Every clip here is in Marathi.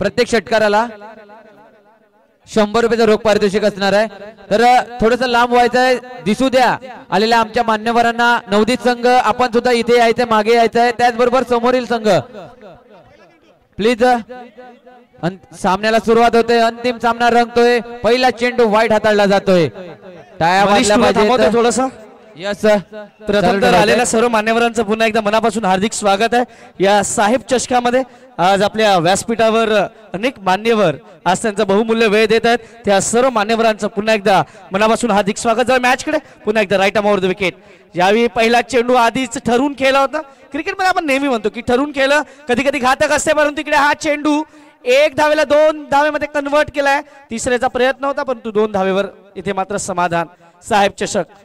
प्रत्येक षटकाराला 100 रुपयाचं रोख पारितोषिक असणार आहे। तर थोडंसं लांब व्हायचं आहे, दिसू द्या आलेल्या आमच्या मान्यवरांना। नवदीत संघ आपण सुद्धा इथे यायचं, मागे यायचं आहे, त्याचबरोबर समोरील संघ प्लीज। सामन्याला सुरुवात होते, अंतिम सामना रंगतोय। पहिला चेंडू वाईट हाताळला जातोय, टाळ्या वाजल्या पाहिजे थोडंसं। यस प्रथम तर आलेल्या सर्व मान्यवरांचं पुन्हा एकदा मनापासून हार्दिक स्वागत आहे या साहेब चषकामध्ये। आज आपल्या व्यासपीठावर अनेक मान्यवर आज त्यांचा बहुमूल्य वेळ देत आहेत, त्या सर्व मान्यवरांचं पुन्हा एकदा मनापासून हार्दिक स्वागत। जर मॅच कडे पुन्हा एकदा right arm over the wicket. यावेळी पहिला चेंडू आधीच ठरवून खेळला होता। क्रिकेटमध्ये आपण नेहमी म्हणतो की ठरवून खेळलं कधी कधी घातक असते, परंतु इकडे हा चेंडू 1 धावेला 2 धावेमध्ये कन्वर्ट केलाय। तिसऱ्याचा प्रयत्न होता परंतु 2 धावेवर इथे मात्र समाधान। साहेब चषक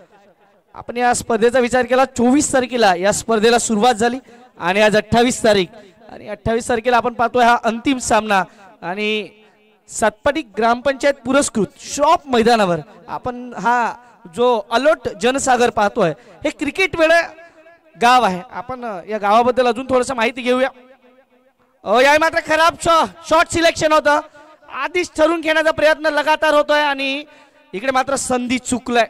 आपण या स्पर्धेचा विचार केला 24 तारखेला या स्पर्धेला सुरुवात झाली आणि आज 28 तारीख आणि 28 तारखेला आपण पाहतोय हा अंतिम सामना। आणि सातपाटी ग्रामपंचायत पुरस्कृत शॉप मैदानावर आपण हा जो अलोट जनसागर पाहतोय, हे क्रिकेट वेळ गाव आहे। आपण या गावाबद्दल अजून थोडंसं माहिती घेऊया। या मात्र खराब शॉट सिलेक्शन होतं, आधीच ठरून घेण्याचा प्रयत्न लगातार होतोय आणि इकडे मात्र संधी चुकलाय।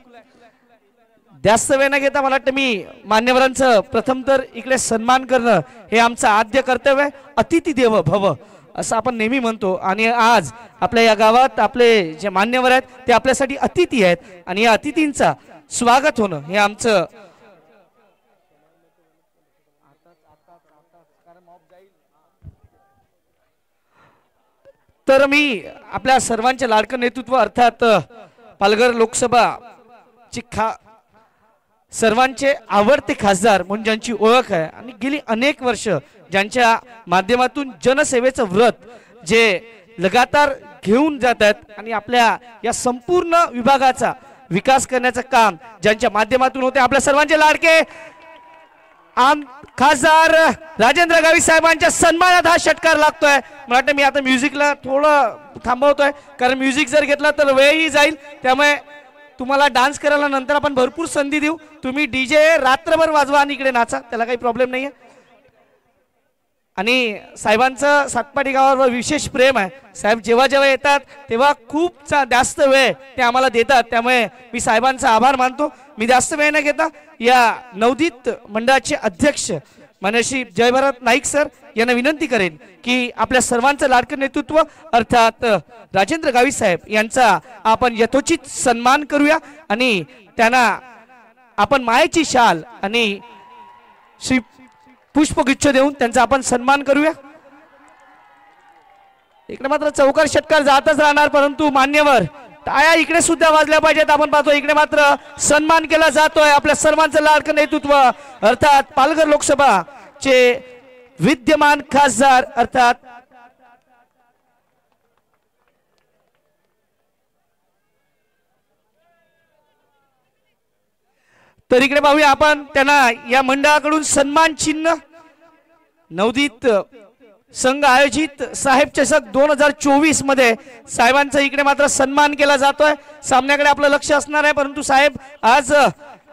जास्त वेळ न घेता मला वाटतं मी मान्यवरांचं प्रथम तर इकडे सन्मान करणं हे आमचं आद्य कर्तव्य आहे। अतिथी देव भव असं आपण नेहमी म्हणतो आणि आज आपल्या या गावात आपले जे मान्यवर आहेत ते आपल्यासाठी अतिथी आहेत आणि या अतिथींचा स्वागत होणं हे आमचं तर मी आपल्या सर्वांचे लाडकं नेतृत्व अर्थात पालघर लोकसभा ची सर्वांचे आवडते खासदार म्हणून ज्यांची ओळख आहे आणि गेली अनेक वर्ष ज्यांच्या माध्यमातून जनसेवेचं व्रत जे लगातार घेऊन जात आहेत आणि आपल्या या संपूर्ण विभागाचा विकास करण्याचं काम ज्यांच्या माध्यमातून होते, आपल्या सर्वांचे लाडके खासदार राजेंद्र गावित साहेबांच्या सन्मानात हा षटकार लागतोय। मला वाटतं मी आता म्युझिकला थोडं थांबवतोय कारण म्युझिक जर घेतला तर वेळही जाईल, त्यामुळे तुम्हाला डान्स करायला नंतर आपण भरपूर संधी देऊ। तुम्ही डीजे रात्रभर वाजवा आणि इकडे नाचा, त्याला काही प्रॉब्लेम नाहीये। आणि साहेबांचं सातपाटी गावावर विशेष प्रेम आहे। साहेब जेव्हा जेव्हा येतात तेव्हा खूप जास्त वेळ ते आम्हाला देतात, त्यामुळे मी साहेबांचा आभार मानतो। मी जास्त वेळ न घेता या नवदीत मंडळाचे अध्यक्ष मानसी जयभारत नाईक सर यांना विनंती करेन की आपल्या सर्वांचं लाडकं नेतृत्व अर्थात राजेंद्र गावित साहेब यांचा आपण यथोचित सन्मान करूया आणि त्यांना आपण मायेची शाल आणि श्री पुष्पगुच्छ देऊन त्यांचा आपण सन्मान करूया। इकडे मात्र चौकार षटकार जातच राहणार, परंतु मान्यवर टाळ्या इकडे सुद्धा वाजल्या पाहिजेत। आपण पाहतो इकडे मात्र सन्मान केला जातोय आपल्या सर्वांचं लाडकं नेतृत्व अर्थात पालघर लोकसभा चे विद्यमान खासदार अर्थात तर इकडे पाहूया आपण त्यांना या मंडळाकडून सन्मान चिन्ह नवदीत संघ आयोजित साहेब चषक 2024 मध्ये साहेबांचा इकडे मात्र सन्मान केला जातोय। सामन्याकडे आपलं लक्ष असणार आहे, परंतु साहेब आज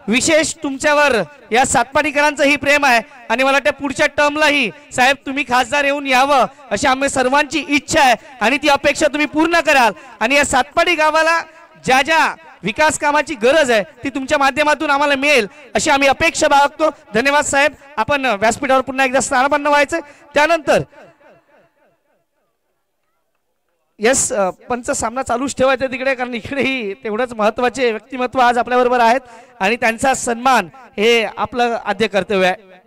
विशेष तुमच्यावर या सातपाटीकरांचं ही प्रेम आहे आणि मला वाटतं पुढच्या टर्मलाही साहेब तुम्ही खासदार येऊन यावं अशी आम्ही सर्वांची इच्छा आहे आणि ती अपेक्षा तुम्ही पूर्ण कराल आणि या सातपाटी गावाला ज्या ज्या विकास कामाची गरज आहे ती तुमच्या माध्यमातून आम्हाला मिळेल अशी आम्ही अपेक्षा बाळगतो। धन्यवाद साहेब। आपण व्यासपीठावर पुन्हा एकदा स्थानापन्न व्हायचं, त्यानंतर यस पंच सामना चालूच ठेवायचा तिकडे, कारण इकडेही तेवढंच महत्वाचे व्यक्तिमत्व आज आपल्या बरोबर आहेत आणि त्यांचा सन्मान हे आपलं आद्य कर्तव्य आहे।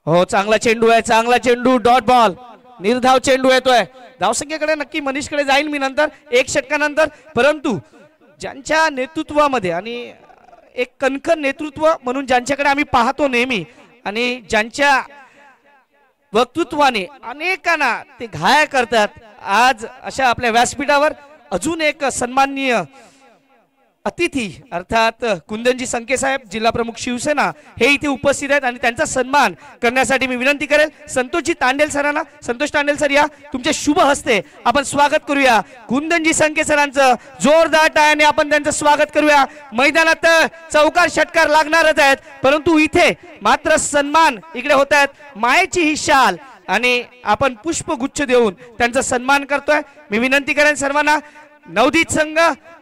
हो चांगला चेंडू आहे, चांगला चेंडू, डॉट बॉल, निर्धाव चेंडू येतोय। धावसंख्येकडे नक्की मनीषकडे जाईल मी नंतर 1 षटकानंतर, परंतु ज्यांच्या नेतृत्वामध्ये आणि एक कणखर नेतृत्व म्हणून ज्यांच्याकडे आम्ही पाहतो नेहमी आणि ज्यांच्या वक्तृत्वाने अनेकांना ते घाया करतात, आज अशा आपल्या व्यासपीठावर अजून एक सन्माननीय अतिथी अर्थात कुंदनजी संके साहेब जिल्हा प्रमुख शिवसेना हे इथे उपस्थित आहेत आणि त्यांचा सन्मान करण्यासाठी मी विनंती करेल संतोषजी तांडेल सरांना। संतोष तांडेल सर या तुमच्या शुभ हस्ते आपण स्वागत करूया। कुंदनजी संके सरांचं जोरदार टाळ्याने आपण त्यांचं स्वागत करूया। मैदानात चौकार षटकार लागणारच आहेत, परंतु इथे मात्र सन्मान इकडे होत आहेत। मायेची ही शाल आणि आपण पुष्पगुच्छ देऊन त्यांचा सन्मान करतोय। मी विनंती करेन सर्वांना, नवदीप संघ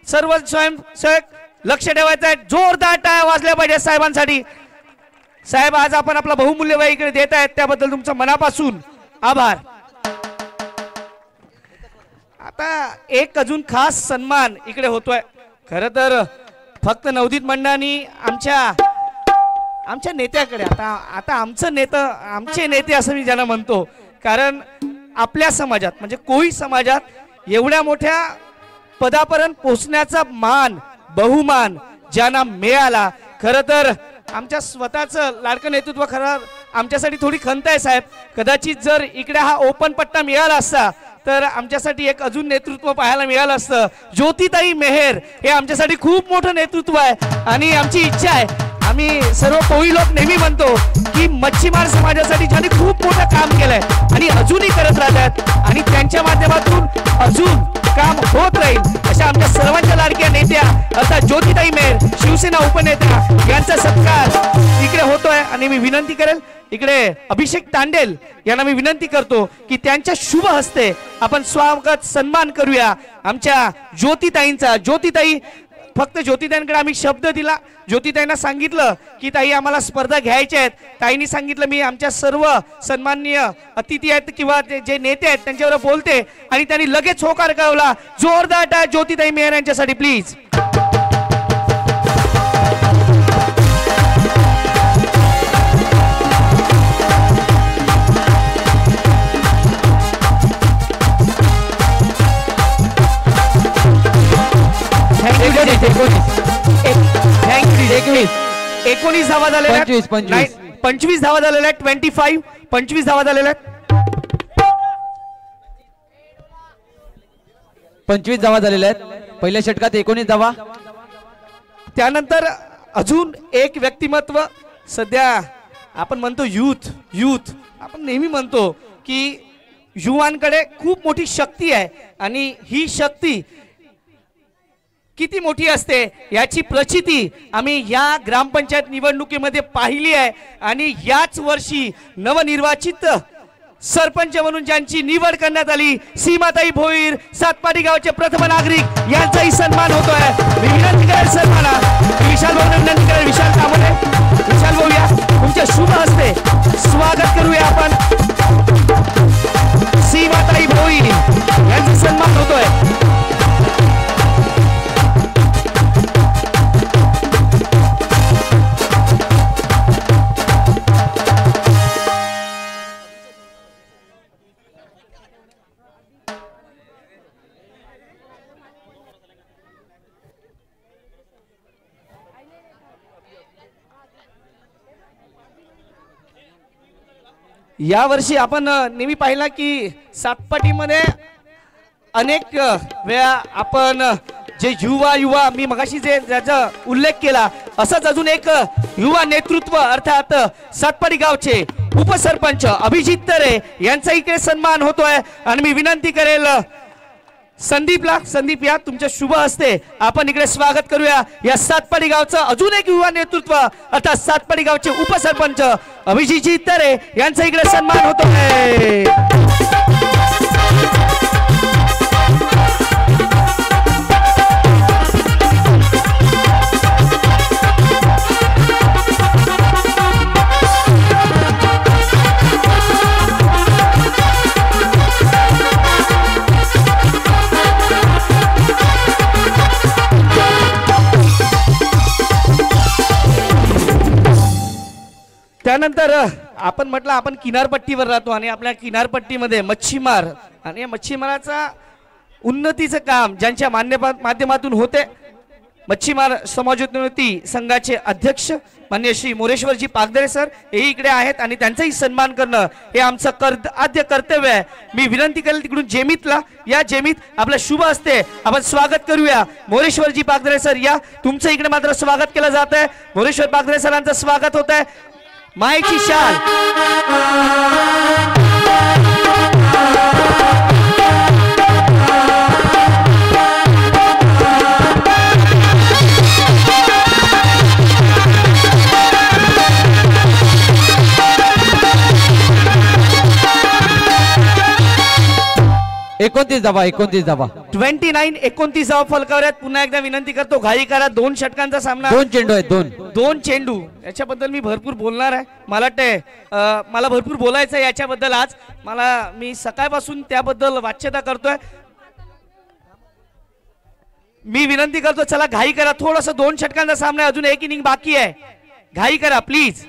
सर्व स्वयंसेवक लक्ष ठेवायचं आहे, जोरदार टाळ्या वाजल्या पाहिजे साहेबांसाठी। साहेब आज आपण आपला बहुमूल्य वेळ इकडे देत आहेत त्याबद्दल तुमचं मनापासून आभार। आता एक अजून खास सन्मान इकडे होतोय। खरं तर फक्त नवदीप मंडळांनी आमच्या नेत्याकडे आता आमचे नेते असं मी ज्यांना म्हणतो, कारण आपल्या समाजात म्हणजे कोळी समाजात एवढ्या मोठ्या पदापर्यंत पोहोचण्याचा मान बहुमान ज्यांना मिळाला, खरं तर आमच्या स्वतःचं लाडकं नेतृत्व खरं आमच्यासाठी थोडी खंत आहे साहेब। कदाचित जर इकडे हा ओपन पट्टा मिळाला असता तर आमच्यासाठी एक अजून नेतृत्व पाहायला मिळालं असतं। ज्योतिताई मेहर हे आमच्यासाठी खूप मोठं नेतृत्व आहे आणि आमची इच्छा आहे, आम्ही सर्व कोळी लोक नेहमी म्हणतो की मच्छीमार समाजासाठी ज्यांनी खूप मोठं काम केलंय आणि अजूनही करत राहतात आणि त्यांच्या माध्यमातून अजून काम होत राहील अशा आमच्या सर्वांच्या लाडक्या नेत्या अर्थात ज्योतिताई मेहर शिवसेना उपनेत्या यांचा सत्कार इकडे होतोय। आणि मी विनंती करेल इकडे अभिषेक तांडेल यांना मी विनंती करतो की त्यांच्या शुभ हस्ते आपण स्वागत सन्मान करूया आमच्या ज्योतिताईंचा। ज्योतिताई फक्त ज्योतिताईंकडे आम्ही शब्द दिला, ज्योतिताईंना सांगितलं की ताई आम्हाला स्पर्धा घ्यायच्या आहेत। ताईंनी सांगितलं मी आमच्या सर्व सन्माननीय अतिथी आहेत किंवा जे नेते आहेत त्यांच्यावर बोलते आणि त्यांनी लगेच होकार कळवला। जोरदार टाळ्या ज्योतिताई मेहर यांच्यासाठी प्लीज। थँक्यू। 19 धावा झालेल्या आहेत, 25 धावा झालेल्या आहेत, 25 धावा झालेल्या आहेत, 25 धावा झालेल्या आहेत पहिल्या षटकात 19 धावा। त्यानंतर अजून एक व्यक्तिमत्व सध्या आपण म्हणतो यूथ आपण नेहमी म्हणतो की युवांकडे खूप मोठी शक्ती आहे आणि ही शक्ती किती मोठी असते याची प्रचिती आम्ही या ग्रामपंचायत निवडणुकीमध्ये पाहिली आहे आणि याच वर्षी नवनिर्वाचित सरपंच म्हणून ज्यांची निवड करण्यात आली सीमाताई भोईर सातपाटी गावचे प्रथम नागरिक यांचाही सन्मान होतोय। मी विनंती करेन सर्वांना, विशाल भाऊ विनंती करेन, विशाल कामोडे, विशाल भाऊ या तुमच्या शुभ हस्ते स्वागत करूया आपण। सीमाताई भोईर यांचा सन्मान होतोय। या वर्षी आपण नेहमी पाहिला की सातपाटीमध्ये अनेक वेळा आपण जे युवा मी मगाशी जे ज्याचा उल्लेख केला असंच अजून एक युवा नेतृत्व अर्थात सातपाटी गावचे उपसरपंच अभिजित तरे यांचा इकडे सन्मान होतोय। आणि मी विनंती करेल संदीप या तुमच्या शुभ हस्ते आपण इकडे स्वागत करूया या सातपाटी गावचं अजून एक युवा नेतृत्व अर्थात सातपाटी गावचे उपसरपंच अभिजित तरे यांचा इकडे सन्मान होतोय। त्यानंतर आपण म्हटलं आपण किनारपट्टीवर राहतो आणि आपल्या किनारपट्टीमध्ये मच्छीमार आणि या मच्छीमाराचा उन्नतीचं काम ज्यांच्या माध्यमातून होते मच्छीमार समाजोन्नती संघाचे अध्यक्ष माननीय श्री मोरेश्वरजी पागदरे सर हे इकडे आहेत आणि त्यांचाही सन्मान करणं हे आमचं आद्य कर्तव्य आहे। मी विनंती करेल तिकडून जेमीतला या जेमीत आपल्या शुभ हस्ते आपण स्वागत करूया। मोरेश्वरजी पागदरे सर या तुमचं इकडे मात्र स्वागत केलं जात आहे। मोरेश्वर पागदरे सरांचं स्वागत होत आहे। मायची शाल 29 धावा 29 धावा 29 29 धावा फलकावर आहेत. पुन्हा एकदा विनंती करतो घाई करा. 2 षटकांचा सामना. 2 चेंडू आहेत. 2 चेंडू. याच्याबद्दल मी भरपूर बोलणार आहे. मला वाटतंय मला भरपूर बोलायचं आहे याच्याबद्दल आज. मी सकाळपासून त्याबद्दल वाच्यता करतोय. मी विनंती करतो चला घाई करा. थोडस 2 षटकांचा सामना आहे. अजून एक इनिंग बाकी आहे. घाई करा प्लीज.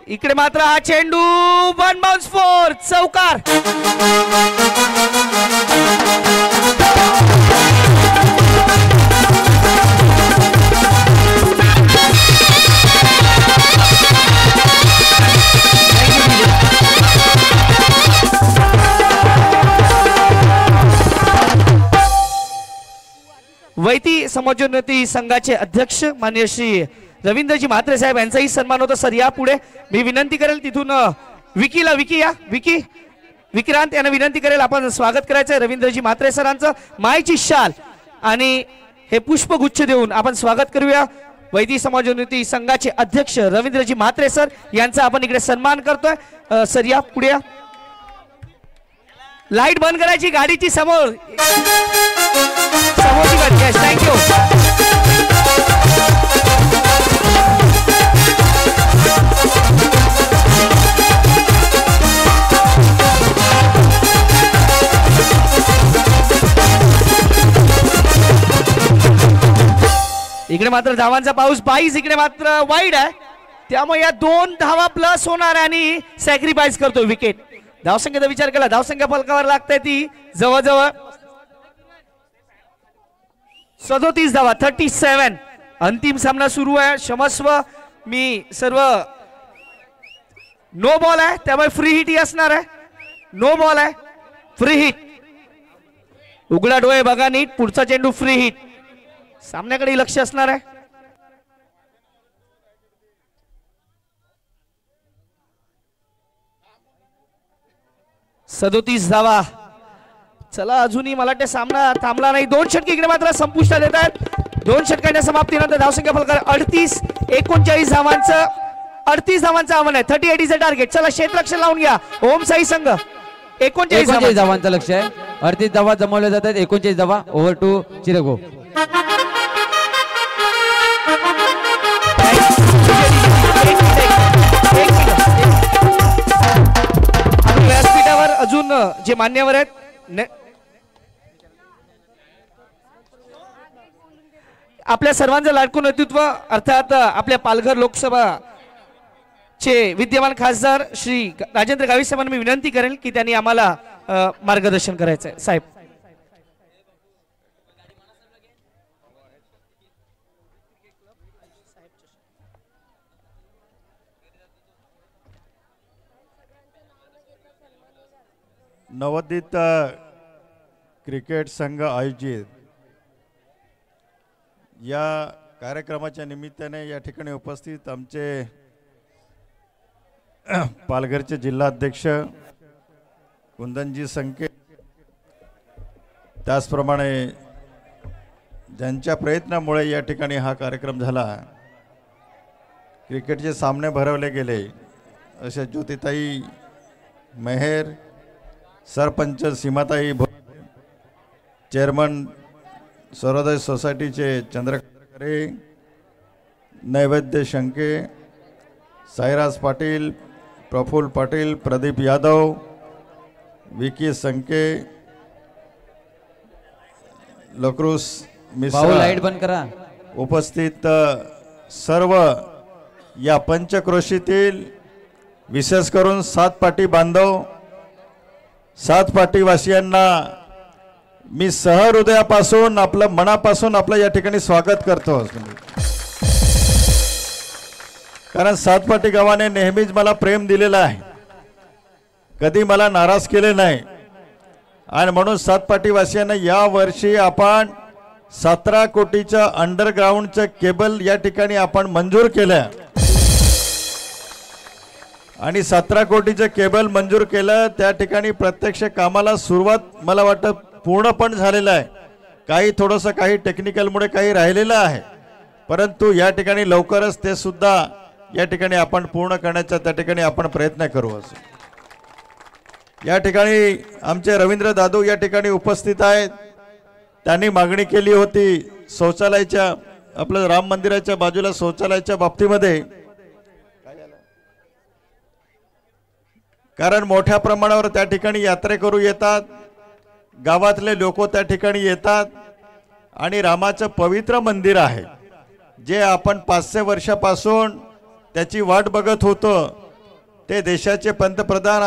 इकडे मात्र हा चेंडू 1 बाउन्स 4 चौकार. वैती समाजोन्नती संघाचे अध्यक्ष माननीय श्री रवींद्रजी म्हात्रे साहेब यांचाही सन्मान होता. सर या पुढे. मी विनंती करेल तिथून विक्रांत यांना विनंती करेल आपण स्वागत करायचंय रवींद्रजी म्हात्रे सरांचं. मायची शाल आणि हे पुष्पगुच्छ देऊन आपण स्वागत करूया. वैदी समाजोन्नती संघाचे अध्यक्ष रवींद्रजी म्हात्रे सर यांचा आपण इकडे सन्मान करतोय. सर या पुढे. लाईट बंद करायची गाडीची समोरची गाडी. थँक्यू. इकडे मात्र धावांचा पाऊस 22. इकडे मात्र वाईड आहे त्यामुळे या 2 धावा प्लस होणार आणि सॅक्रिफाईस करतो विकेट. धावसंख्येचा विचार केला. धावसंख्या फलकावर लागते ती जवळजवळ 37 धावा 37. अंतिम सामना सुरू आहे. क्षमस्व मी सर्व नो बॉल आहे त्यामुळे फ्री हिट ही असणार आहे. नो बॉल आहे फ्री हिट. उघडा डोळे बघा नीट. पुढचा चेंडू फ्री हिट. सामन्याकडे लक्ष असणार आहे. सदोतीस धावा. चला अजूनही मला वाटते सामना थांबला नाही. 2 षटके इकडे मात्र संपुष्टात येत आहेत. 2 षटकांच्या समाप्तीनंतर धावसंख्या फलकावर 38 39 धावांचं 38 धावांचं आव्हान आहे. 38 इज अ टार्गेट. चला क्षेत्ररक्षण लावून घ्या. ओम साई संघ 39 धावांचं लक्ष आहे. 38 धावा जमवल्या जातात. 39 धावा. ओव्हर टू चिरगो. व्यासपीठावर अजून जे मान्यवर आहेत आपल्या सर्वांचं लाडकं नेतृत्व अर्थात आपल्या पालघर लोकसभा चे विद्यमान खासदार श्री राजेंद्र गावित साहेबांना मी विनंती करेल की त्यांनी आम्हाला मार्गदर्शन करायचं आहे. साहेब नवोदित क्रिकेट संघ आयोजित या कार्यक्रमाच्या निमित्ताने या ठिकाणी उपस्थित आमचे पालघरचे जिल्हाध्यक्ष कुंदनजी संके, त्याचप्रमाणे ज्यांच्या प्रयत्नामुळे या ठिकाणी हा कार्यक्रम झाला, क्रिकेटचे सामने भरवले गेले असे ज्योतिताई मेहर, सरपंच सीमाताई चेअरमन सर्वोदय सोसायटीचे चंद्रकांत, नैवेद्य शंके, साईराज पाटील, प्रफुल्ल पाटील, प्रदीप यादव, विकी संके, लक्रुस मिश्रा, लाईट बंद करा. उपस्थित सर्व या पंचक्रोशीतील विशेष करून सातपाटी बांधव, सातपाटीवासियांना मी सहृदयापासून आपलं मनापासून आपलं या ठिकाणी स्वागत करतो. कारण सातपाटी गावाने नेहमीच मला प्रेम दिलेलं आहे, कधी मला नाराज केले नाही. आणि म्हणून सातपाटीवासियांना या वर्षी आपण 17 कोटीच्या अंडरग्राऊंडचं केबल या ठिकाणी आपण मंजूर केलं आणि 17 कोटीचं केबल मंजूर केलं. त्या ठिकाणी प्रत्यक्ष कामाला सुरुवात मला वाटतं पूर्ण पण झालेलं आहे. काही थोडंसं काही टेक्निकलमुळे काही राहिलेलं आहे, परंतु या ठिकाणी लवकरच ते सुद्धा या ठिकाणी आपण पूर्ण करण्याचा त्या ठिकाणी आपण प्रयत्न करू. असं या ठिकाणी आमचे रवींद्र दादू या ठिकाणी उपस्थित आहेत. त्यांनी मागणी केली होती शौचालयाच्या, आपलं राम मंदिराच्या बाजूला शौचालयाच्या बाबतीमध्ये, कारण मोठ्या प्रमाणावर त्या ठिकाणी यात्रेकरू येतात, गावातले लोक त्या ठिकाणी येतात आणि रामाचं पवित्र मंदिर आहे जे आपण 500 वर्षापासून त्याची वाट बघत होतो. ते देशाचे पंतप्रधान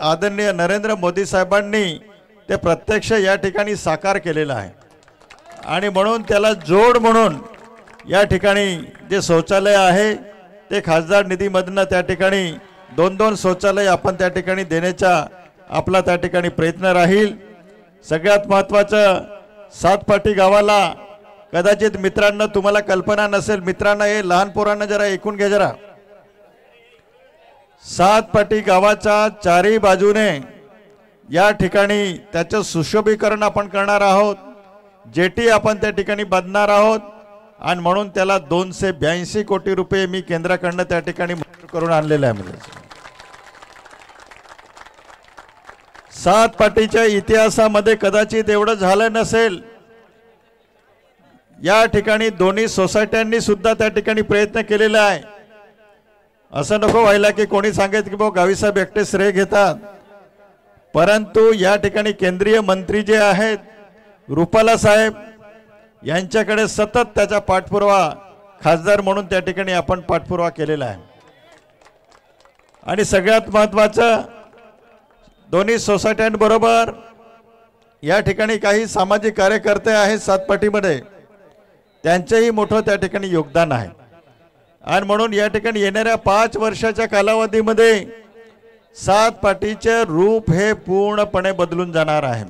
आदरणीय नरेंद्र मोदी साहेबांनी ते प्रत्यक्ष या ठिकाणी साकार केलेलं आहे आणि म्हणून त्याला जोड म्हणून या ठिकाणी जे शौचालय आहे ते खासदार निधीमधनं त्या ठिकाणी 2-2 शौचालय आपण त्या ठिकाणी देण्याचा आपला त्या ठिकाणी प्रयत्न राहील. सगळ्यात महत्त्वाचं, सातपाटी गावाला कदाचित मित्रांनो तुम्हाला कल्पना नसेल, मित्रांनो हे लहान पोरांना जरा ऐकून घ्या जरा. सातपाटी गावाच्या चारी बाजूने या ठिकाणी त्याचं सुशोभीकरण आपण करणार आहोत, जेटी आपण त्या ठिकाणी बांधणार आहोत आणि म्हणून त्याला 282 कोटी रुपये मी केंद्राकडनं त्या ठिकाणी मंजूर करून आणलेले आहे. सातपाटीच्या इतिहासामध्ये कदाचित एवढं झालं नसेल. या ठिकाणी दोन्ही सोसायट्यांनी सुद्धा त्या ठिकाणी प्रयत्न केलेला आहे. असं नको व्हायला की कोणी सांगेल की भाऊ गावीसाहेब एकटे श्रेय घेतात, परंतु या ठिकाणी केंद्रीय मंत्री जे आहेत रुपाला साहेब यांच्याकडे सतत त्याचा पाठपुरावा खासदार म्हणून त्या ठिकाणी आपण पाठपुरावा केलेला आहे. आणि सगळ्यात महत्त्वाचं, दोन्ही सोसायट्यांबरोबर या ठिकाणी काही सामाजिक कार्यकर्ते आहेत सातपाटीमध्ये, त्यांचेही मोठं त्या ठिकाणी योगदान आहे आणि म्हणून या ठिकाणी येणाऱ्या 5 वर्षाच्या कालावधीमध्ये सातपाटीचे रूप हे पूर्णपणे बदलून जाणार आहे.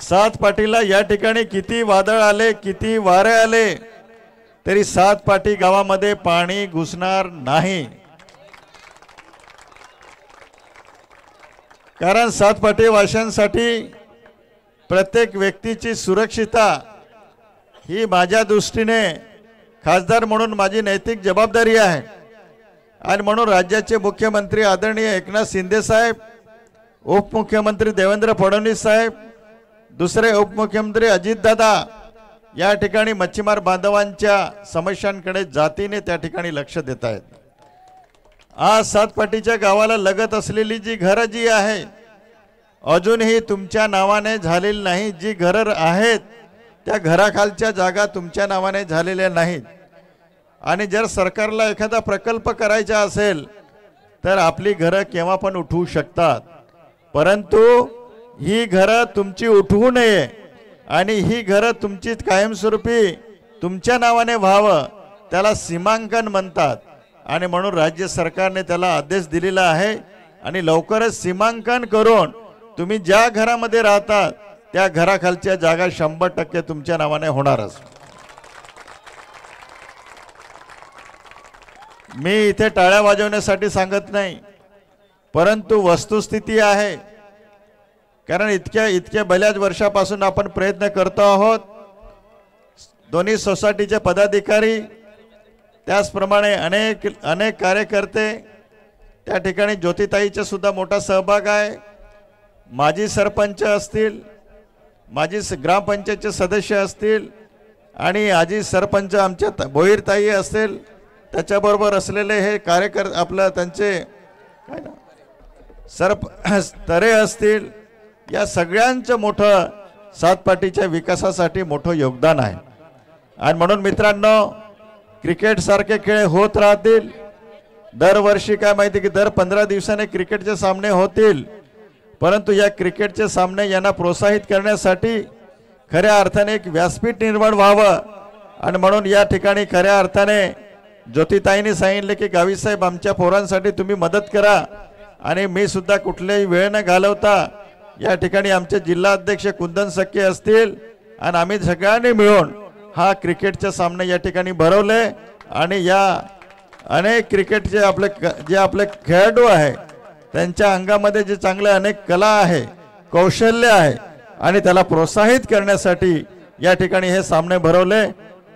सातपाटीला या ठिकाणी किती वादळ आले, किती वारे आले तरी सातपाटी गावामध्ये पाणी घुसणार नाही, कारण सातपाटी वाशांसाठी प्रत्येक व्यक्तीची सुरक्षितता ही माझ्या दृष्टीने खासदार म्हणून माझी नैतिक जबाबदारी आहे आणि म्हणून राज्याचे मुख्यमंत्री आदरणीय एकनाथ शिंदे साहेब, उपमुख्यमंत्री देवेंद्र फडणवीस साहेब, दुसरे उपमुख्यमंत्री अजितदादा या ठिकाणी मच्छीमार बांधवांच्या समस्यांकडे जातीने त्या ठिकाणी लक्ष देत आहेत. आज सातपाटीच्या गावाला लगत असलेली जी घरं जी आहे अजूनही तुमच्या नावाने झालेली नाही, जी घरं आहेत त्या घराखालच्या जागा तुमच्या नावाने झालेल्या नाहीत आणि जर सरकारला एखादा प्रकल्प करायचा असेल तर आपली घरं केव्हा पण उठवू शकतात, परंतु ही घरं तुमची उठवू नये आणि ही घरं तुमची कायमस्वरूपी तुमच्या नावाने व्हावं त्याला सीमांकन म्हणतात आणि म्हणून राज्य सरकारने त्याला आदेश दिलेला आहे आणि लवकरच सीमांकन करून तुम्ही ज्या घरामध्ये राहतात त्या घराखालच्या जागा 100% तुमच्या नावाने होणारच. मी इथे टाळ्या वाजवण्यासाठी सांगत नाही, परंतु वस्तुस्थिती आहे, कारण इतक्या बऱ्याच वर्षापासून आपण प्रयत्न करतो आहोत. दोन्ही सोसायटीचे पदाधिकारी त्याचप्रमाणे अनेक कार्यकर्ते त्या ठिकाणी, ज्योतिताईचा सुद्धा मोठा सहभाग आहे. माजी सरपंच असतील, माजी ग्रामपंचायतचे सदस्य असतील आणि आजी सरपंच आमच्या भोईरताई असतील, त्याच्याबरोबर असलेले हे कार्यकर्ते आपलं त्यांचे काय ना तरे असतील, या सगळ्यांचं मोठं सातपाटीच्या विकासासाठी मोठं योगदान आहे आणि म्हणून मित्रांनो क्रिकेट सारखे खेळ होत राहतील. दरवर्षी काय माहिती की दर 15 दिवसाने क्रिकेटचे सामने होतील, परंतु या क्रिकेटचे सामने यांना प्रोत्साहित करण्यासाठी खऱ्या अर्थाने एक व्यासपीठ निर्माण व्हावं आणि म्हणून या ठिकाणी खऱ्या अर्थाने ज्योतिताईंनी सांगितले की गावीसाहेब आमच्या पोरांसाठी तुम्ही मदत करा आणि मी सुद्धा कुठल्याही वेळ न घालवता या ठिकाणी आमचे जिल्हा अध्यक्ष कुंदन सक्के असतील आणि आम्ही सगळ्यांनी मिळून हा क्रिकेटचे सामने या ठिकाणी भरवले आणि या अनेक क्रिकेटचे आपले खेळाडू आहे त्यांच्या अंगामध्ये जे चांगले अनेक कला आहे, कौशल्य आहे आणि त्याला प्रोत्साहित करण्यासाठी या ठिकाणी हे सामने भरवले.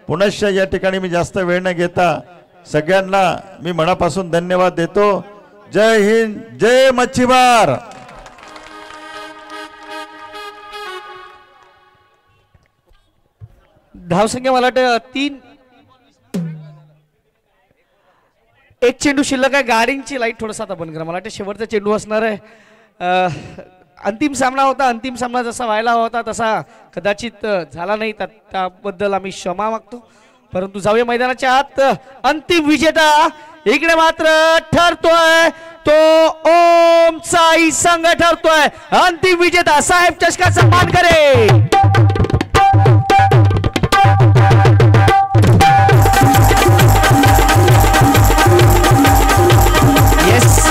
पुनश्च या ठिकाणी मी जास्त वेळ न घेता सगळ्यांना मी मनापासून धन्यवाद देतो. जय हिंद, जय मच्छीमार. धावसंख्या मला वाटतं 3. एक चेंडू शिल्लक आहे. गाडींची लाईट थोडासा आता बंद करा. मला वाटतं शेवटचा चेंडू असणार आहे. अंतिम सामना होता. अंतिम सामना जसा व्हायला होता तसा कदाचित झाला नाही. त्याबद्दल आम्ही क्षमा मागतो. परंतु जाऊया मैदानाच्या आत. अंतिम विजेता इकडे मात्र ठरतोय तो ओम साई संघ ठरतोय अंतिम विजेता. साहेब चषका सन्मान करे. येस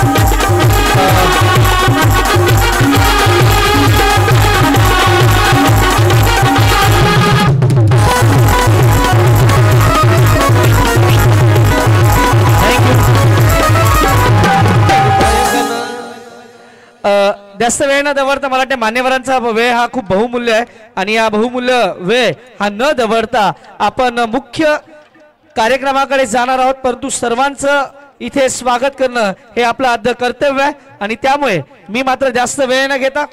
जास्त वेळ न दवडता मला वाटतं मान्यवरांचा वेळ हा खूप बहुमूल्य आहे आणि या बहुमूल्य वेळ हा न दवडता आपण मुख्य कार्यक्रमाकडे जाणार आहोत. परंतु सर्वांचं इथे स्वागत करणं हे आपलं आद्य कर्तव्य आहे आणि त्यामुळे मी मात्र जास्त वेळ न घेता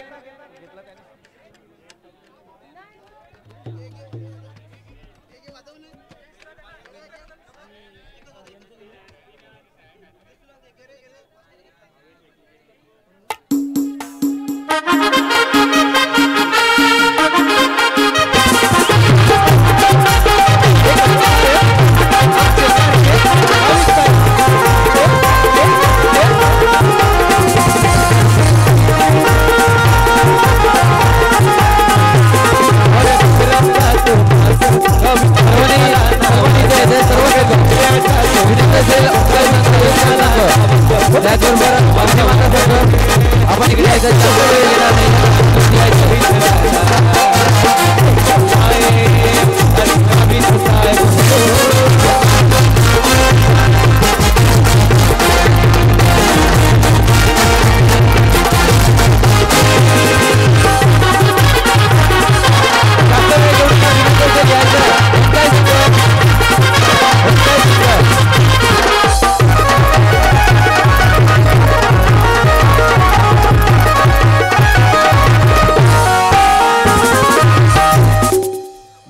आपण इकडे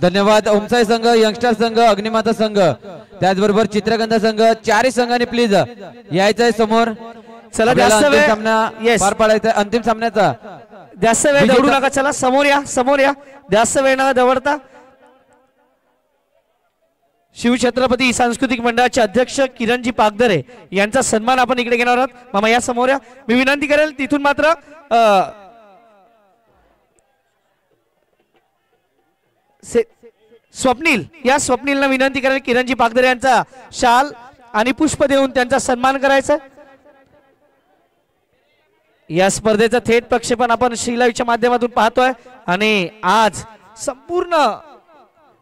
धन्यवाद. ओमसाई संघ, यंगस्टर संघ, अग्निमाता संघ, त्याचबरोबर चित्रगंधा संघ, चारही संघांनी प्लीज यायचंय समोर. चला जास्त वेळ सामना पार पाडायचा अंतिम सामन्याचा. जास्त वेळ दवडू नका. चला समोर या, समोर या. जास्त वेळ न दवडता शिवछत्रपती सांस्कृतिक मंडळाचे अध्यक्ष किरणजी पागदरे यांचा सन्मान आपण इकडे घेणार आहोत. मामा या समोर या. मी विनंती करेल तिथून मात्र स्वप्नील या स्वप्नीलला विनंती करेल किरणजी पागदरे यांचा शाल आणि पुष्प देऊन त्यांचा सन्मान करायचा. या स्पर्धेचा थेट प्रक्षेपण आपण श्रीलाईव्हच्या माध्यमातून पाहतोय आणि आज संपूर्ण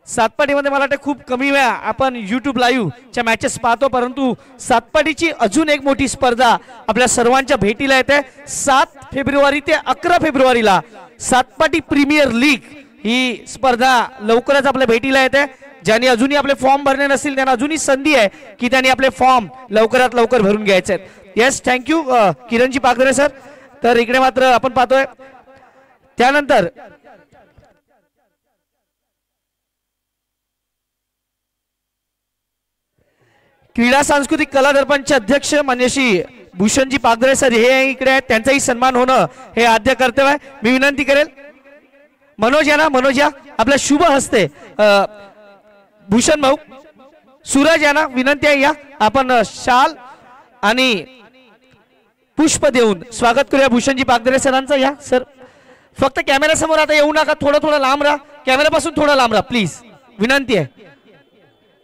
सातपाटीमध्ये मला वाटतं खूप कमी वेळा आपण YouTube लाईव्हच्या मॅचेस पाहतो. परंतु सातपाटीची अजून एक मोठी स्पर्धा आपल्या सर्वांच्या भेटीला येते. 7 फेब्रुवारी ते 11 फेब्रुवारीला सातपाटी प्रीमियर लीग ही स्पर्धा लवकरच आपल्या भेटीला येते. ज्यांनी अजूनही आपले फॉर्म भरले नसतील त्यांना अजूनही संधी आहे की त्यांनी आपले फॉर्म लवकरात लवकर भरून घ्यायचे आहेत. येस, थँक्यू किरणजी पागदरे सर. तर इकडे मात्र आपण पाहतोय त्यानंतर क्रीडा सांस्कृतिक कला दर्पणचे अध्यक्ष मान्यश्री भूषणजी पागदरे सर हे इकडे आहेत. त्यांचाही सन्मान होणं हे आद्य कर्तव्य आहे. मी विनंती करेल मनोज या ना, मनोज या आपल्या शुभ हस्ते. भूषण भाऊ, सूरज या ना, विनंती आहे या. आपण शाल आणि पुष्प देऊन स्वागत करूया भूषणजी पागदरे सरांचं. या सर, फक्त कॅमेरा समोर आता येऊ नका. थोडं लांब राहा. कॅमेऱ्यापासून थोडं लांब राहा प्लीज, विनंती आहे.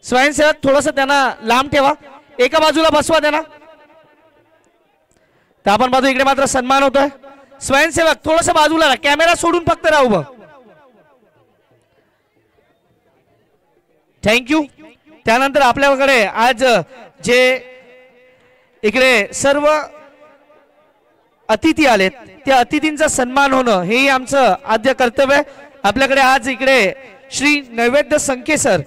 स्वयंसेवक थोडस त्यांना लांब ठेवा. एका बाजूला बसवा त्यांना. तर आपण बाजू इकडे मात्र सन्मान होतोय. स्वयंसेवक थोडस बाजूला राहा. कॅमेरा सोडून फक्त राहू बघ. थँक्यू. त्यानंतर आपल्याकडे आज जे इकडे सर्व अतिथी आलेत त्या अतिथींचा सन्मान होणं हेही आमचं आद्य कर्तव्य आहे. आपल्याकडे आज इकडे श्री नैवेद्य संकेसर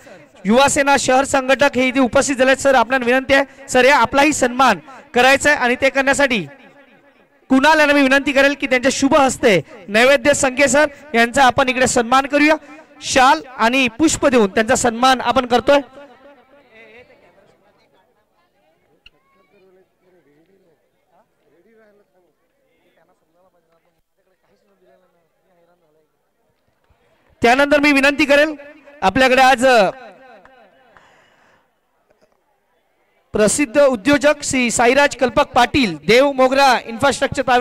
युवासेना शहर संघटक हे इथे उपस्थित झाले सर. आपल्याला विनंती आहे सर या आपलाही सन्मान करायचा आहे आणि ते करण्यासाठी कुणाल यांना मी विनंती करेल की त्यांच्या शुभ हस्ते नैवेद्य संख्ये सर यांचा आपण इकडे सन्मान करूया. शाल आणि पुष्प देऊन त्यांचा सन्मान आपण करतोय. त्यानंतर मी विनंती करेल आपल्याकडे आज प्रसिद्ध उद्योजक श्री साईराज कल्पक पाटील देव मोगरा इन्फ्रास्ट्रक्चर